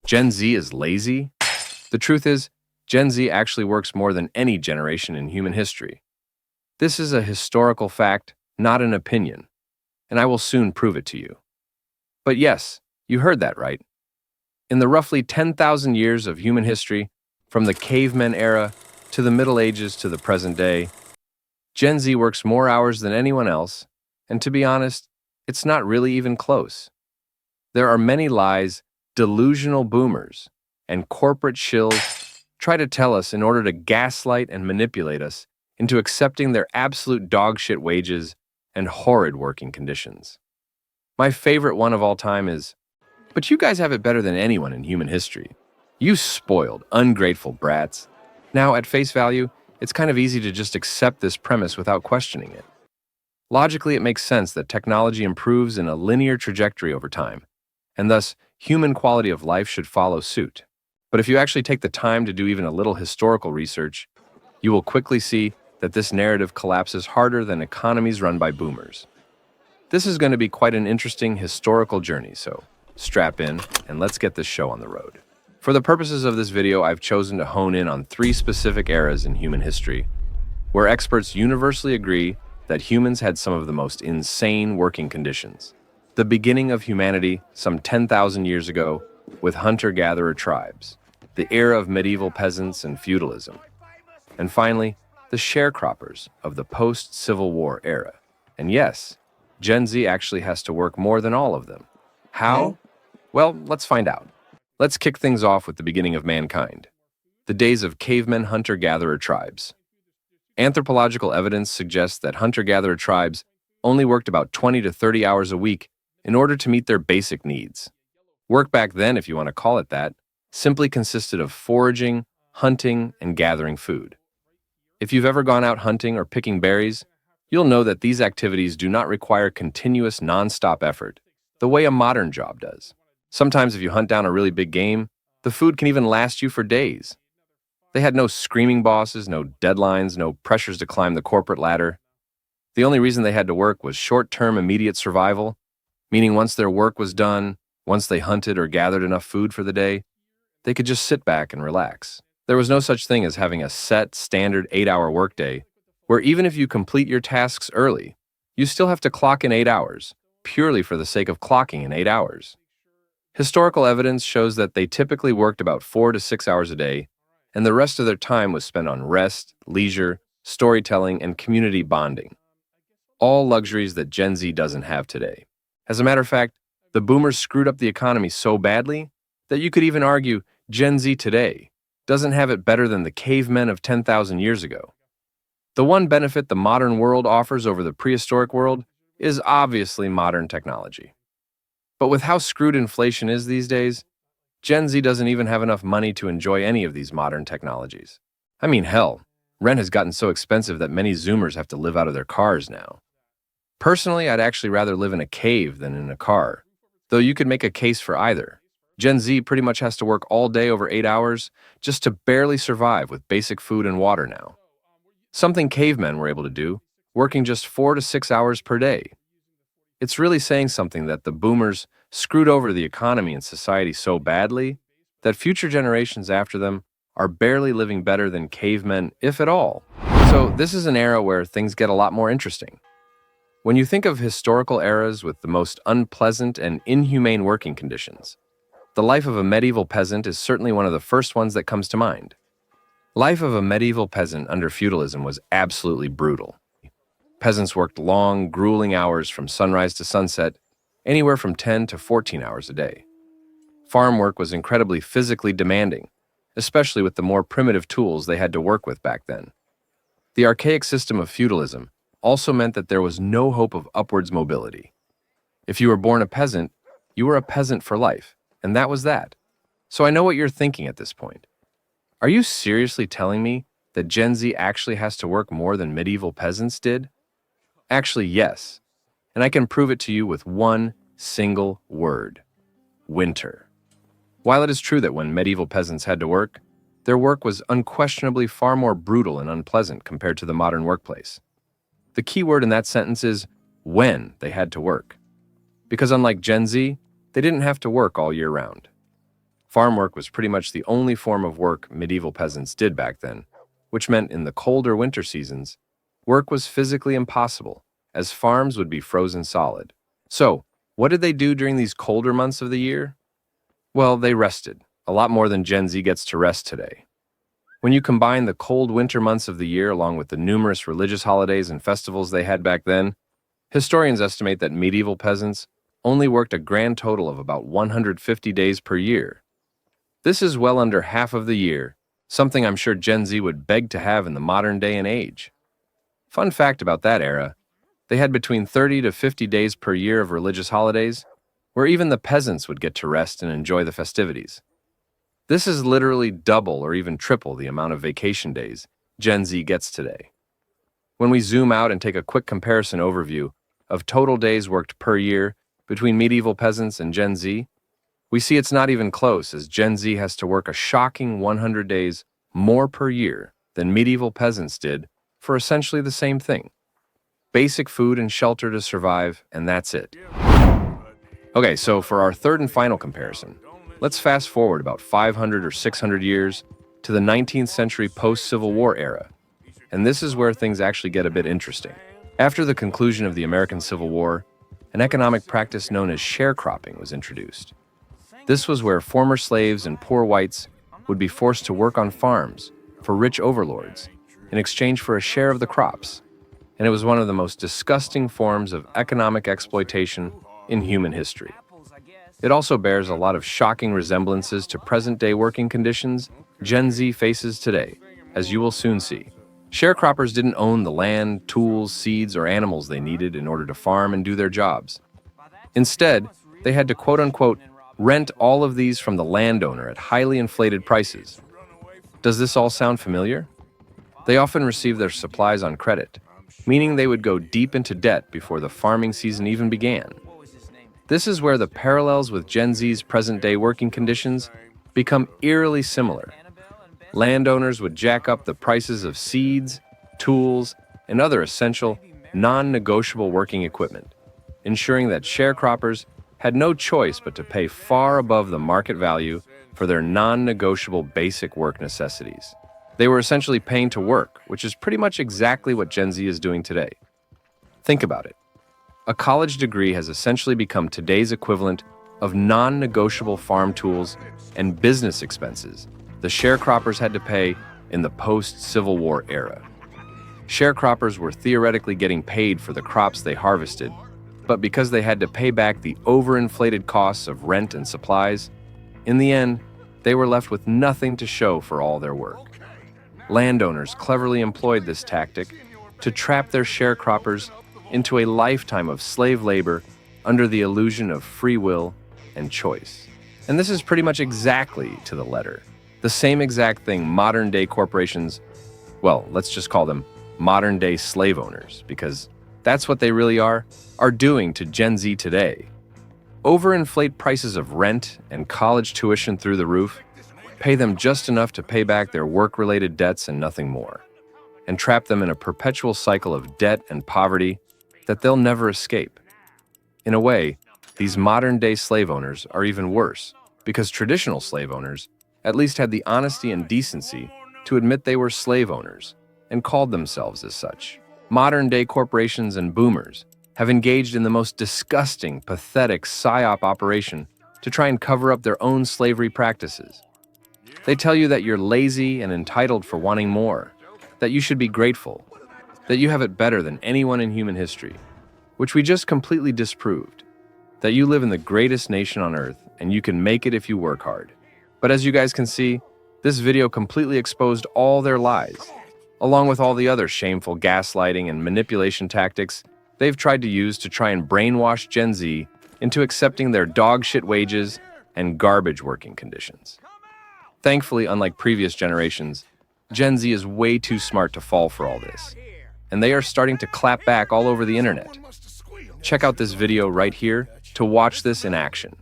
Gen Z is lazy? The truth is, Gen Z actually works more than any generation in human history. This is a historical fact, not an opinion, and I will soon prove it to you. But yes, you heard that right. In the roughly 10,000 years of human history, from the caveman era to the Middle Ages to the present day, Gen Z works more hours than anyone else, and to be honest, it's not really even close. There are many lies delusional boomers and corporate shills try to tell us in order to gaslight and manipulate us into accepting their absolute dogshit wages and horrid working conditions. My favorite one of all time is, "But you guys have it better than anyone in human history. You spoiled, ungrateful brats." Now, at face value, it's kind of easy to just accept this premise without questioning it. Logically, it makes sense that technology improves in a linear trajectory over time, and thus, human quality of life should follow suit. But if you actually take the time to do even a little historical research, you will quickly see that this narrative collapses harder than economies run by boomers. This is going to be quite an interesting historical journey, so strap in and let's get this show on the road. For the purposes of this video, I've chosen to hone in on 3 specific eras in human history, where experts universally agree that humans had some of the most insane working conditions. The beginning of humanity, some 10,000 years ago, with hunter-gatherer tribes, the era of medieval peasants and feudalism, and finally, the sharecroppers of the post-Civil War era. And yes, Gen Z actually has to work more than all of them. How? Well, let's find out. Let's kick things off with the beginning of mankind, the days of cavemen hunter-gatherer tribes. Anthropological evidence suggests that hunter-gatherer tribes only worked about 20 to 30 hours a week in order to meet their basic needs. Work back then, if you want to call it that, simply consisted of foraging, hunting, and gathering food. If you've ever gone out hunting or picking berries, you'll know that these activities do not require continuous non-stop effort, the way a modern job does. Sometimes if you hunt down a really big game, the food can even last you for days. They had no screaming bosses, no deadlines, no pressures to climb the corporate ladder. The only reason they had to work was short-term immediate survival, meaning once their work was done, once they hunted or gathered enough food for the day, they could just sit back and relax. There was no such thing as having a set, standard 8-hour workday, where even if you complete your tasks early, you still have to clock in 8 hours, purely for the sake of clocking in 8 hours. Historical evidence shows that they typically worked about 4 to 6 hours a day, and the rest of their time was spent on rest, leisure, storytelling, and community bonding. All luxuries that Gen Z doesn't have today. As a matter of fact, the boomers screwed up the economy so badly that you could even argue Gen Z today doesn't have it better than the cavemen of 10,000 years ago. The one benefit the modern world offers over the prehistoric world is obviously modern technology. But with how screwed inflation is these days, Gen Z doesn't even have enough money to enjoy any of these modern technologies. I mean, hell, rent has gotten so expensive that many Zoomers have to live out of their cars now. Personally, I'd actually rather live in a cave than in a car, though you could make a case for either. Gen Z pretty much has to work all day over 8 hours just to barely survive with basic food and water now. Something cavemen were able to do, working just 4 to 6 hours per day. It's really saying something that the boomers screwed over the economy and society so badly that future generations after them are barely living better than cavemen, if at all. So this is an era where things get a lot more interesting. When you think of historical eras with the most unpleasant and inhumane working conditions, the life of a medieval peasant is certainly one of the first ones that comes to mind. Life of a medieval peasant under feudalism was absolutely brutal. Peasants worked long, grueling hours from sunrise to sunset, anywhere from 10 to 14 hours a day. Farm work was incredibly physically demanding, especially with the more primitive tools they had to work with back then. The archaic system of feudalism also meant that there was no hope of upwards mobility. If you were born a peasant, you were a peasant for life, and that was that. So I know what you're thinking at this point. Are you seriously telling me that Gen Z actually has to work more than medieval peasants did? Actually, yes, and I can prove it to you with one single word: winter. While it is true that when medieval peasants had to work, their work was unquestionably far more brutal and unpleasant compared to the modern workplace. The key word in that sentence is when they had to work. Because unlike Gen Z, they didn't have to work all year round. Farm work was pretty much the only form of work medieval peasants did back then, which meant in the colder winter seasons, work was physically impossible, as farms would be frozen solid. So, what did they do during these colder months of the year? Well, they rested, a lot more than Gen Z gets to rest today. When you combine the cold winter months of the year along with the numerous religious holidays and festivals they had back then, historians estimate that medieval peasants only worked a grand total of about 150 days per year. This is well under half of the year, something I'm sure Gen Z would beg to have in the modern day and age. Fun fact about that era, they had between 30 to 50 days per year of religious holidays, where even the peasants would get to rest and enjoy the festivities. This is literally double or even triple the amount of vacation days Gen Z gets today. When we zoom out and take a quick comparison overview of total days worked per year between medieval peasants and Gen Z, we see it's not even close, as Gen Z has to work a shocking 100 days more per year than medieval peasants did for essentially the same thing. Basic food and shelter to survive, and that's it. Okay, so for our third and final comparison, let's fast forward about 500 or 600 years to the 19th century post-Civil War era. And this is where things actually get a bit interesting. After the conclusion of the American Civil War, an economic practice known as sharecropping was introduced. This was where former slaves and poor whites would be forced to work on farms for rich overlords in exchange for a share of the crops. And it was one of the most disgusting forms of economic exploitation in human history. It also bears a lot of shocking resemblances to present-day working conditions Gen Z faces today, as you will soon see. Sharecroppers didn't own the land, tools, seeds, or animals they needed in order to farm and do their jobs. Instead, they had to quote-unquote rent all of these from the landowner at highly inflated prices. Does this all sound familiar? They often received their supplies on credit, meaning they would go deep into debt before the farming season even began. This is where the parallels with Gen Z's present-day working conditions become eerily similar. Landowners would jack up the prices of seeds, tools, and other essential, non-negotiable working equipment, ensuring that sharecroppers had no choice but to pay far above the market value for their non-negotiable basic work necessities. They were essentially paying to work, which is pretty much exactly what Gen Z is doing today. Think about it. A college degree has essentially become today's equivalent of non-negotiable farm tools and business expenses the sharecroppers had to pay in the post-Civil War era. Sharecroppers were theoretically getting paid for the crops they harvested, but because they had to pay back the overinflated costs of rent and supplies, in the end, they were left with nothing to show for all their work. Landowners cleverly employed this tactic to trap their sharecroppers into a lifetime of slave labor under the illusion of free will and choice. And this is pretty much exactly to the letter the same exact thing modern-day corporations, well, let's just call them modern-day slave owners, because that's what they really are doing to Gen Z today. Overinflate prices of rent and college tuition through the roof, pay them just enough to pay back their work-related debts and nothing more, and trap them in a perpetual cycle of debt and poverty that they'll never escape. In a way, these modern-day slave owners are even worse, because traditional slave owners at least had the honesty and decency to admit they were slave owners and called themselves as such. Modern-day corporations and boomers have engaged in the most disgusting, pathetic psyop operation to try and cover up their own slavery practices. They tell you that you're lazy and entitled for wanting more, that you should be grateful, that you have it better than anyone in human history, which we just completely disproved, that you live in the greatest nation on earth and you can make it if you work hard. But as you guys can see, this video completely exposed all their lies, along with all the other shameful gaslighting and manipulation tactics they've tried to use to try and brainwash Gen Z into accepting their dog-shit wages and garbage working conditions. Thankfully, unlike previous generations, Gen Z is way too smart to fall for all this, and they are starting to clap back all over the internet. Check out this video right here to watch this in action.